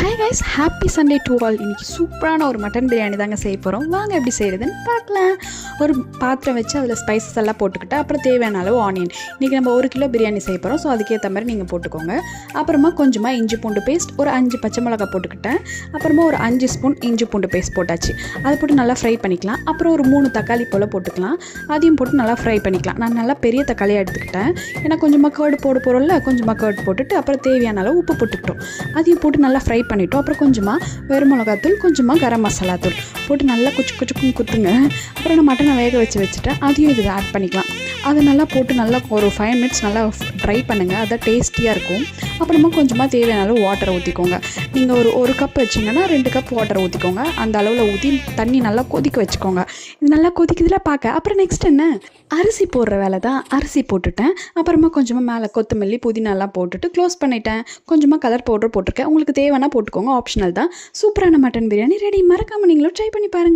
Hi guys, happy Sunday to all. இன்னைக்கு சூப்பரான ஒரு மட்டன் பிரியாணி தாங்க செய்ய போகிறோம். வாங்க எப்படி செய்கிறதுன்னு பார்க்கலாம். ஒரு பாத்திரம் வச்சு அதில் ஸ்பைசஸ் எல்லாம் போட்டுக்கிட்டு அப்புறம் தேவையான அளவு ஆனியன். இன்றைக்கி நம்ம 1 கிலோ பிரியாணி செய்ய போகிறோம். ஸோ அதுக்கேற்ற மாதிரி நீங்கள் போட்டுக்கோங்க. அப்புறமா கொஞ்சமாக இஞ்சி பூண்டு பேஸ்ட், ஒரு 5 பச்சை மிளகாய் போட்டுக்கிட்டேன். அப்புறமா ஒரு 5 ஸ்பூன் இஞ்சி பூண்டு பேஸ்ட் போட்டாச்சு. அதை போட்டு நல்லா ஃப்ரை பண்ணிக்கலாம். அப்புறம் ஒரு 3 தக்காளி போல் போட்டுக்கலாம். அதையும் போட்டு நல்லா ஃப்ரை பண்ணிக்கலாம். நான் நல்லா பெரிய தக்காளியாக எடுத்துக்கிட்டேன். ஏன்னா கொஞ்சமாக கேர்டு போட போகிறோம்ல, கொஞ்சமாக கேர்டு போட்டுட்டு அப்புறம் தேவையான அளவு உப்பு போட்டுக்கிட்டோம். அதையும் போட்டு நல்லா ஃப்ரை பண்ணிட்டோம். அப்புறம் கொஞ்சமாக வெறும் மிளகாத்தூள், கொஞ்சமாக கரம் மசாலா தூள் போட்டு நல்லா குச்சுக்குன்னு குத்துங்க. அப்புறம் நான் மட்டனை வேக வச்சுட்டேன். அதையும் இதுக்கு ஆட் பண்ணிக்கலாம். அதை நல்லா போட்டு நல்லா ஒரு 5 மினிட்ஸ் நல்லா ட்ரை பண்ணுங்கள். அதான் டேஸ்டியாக இருக்கும். அப்புறமா கொஞ்சமாக தேவையான அளவு வாட்டரை ஊற்றிக்கோங்க. நீங்கள் ஒரு கப் வச்சிங்கன்னா 2 கப் வாட்டரை ஊற்றிக்கோங்க. அந்த அளவில் ஊற்றி தண்ணி நல்லா கொதிக்க வச்சுக்கோங்க. இது நல்லா கொதிக்குதுல பார்க்க. அப்புறம் நெக்ஸ்ட் என்ன, அரிசி போடுற வேலை தான். அரிசி போட்டுட்டேன். அப்புறமா கொஞ்சமாக மேலே கொத்தமல்லி புதினாலாம் போட்டுட்டு க்ளோஸ் பண்ணிட்டேன். கொஞ்சமாக கலர் பவுடர் போட்டிருக்கேன். உங்களுக்கு தேவைன்னா போட்டுக்கோங்க, ஆப்ஷனல் தான். சூப்பரான மட்டன் பிரியாணி ரெடி. மறக்காமல் நீங்களும் ட்ரை பண்ணி பாருங்கள்.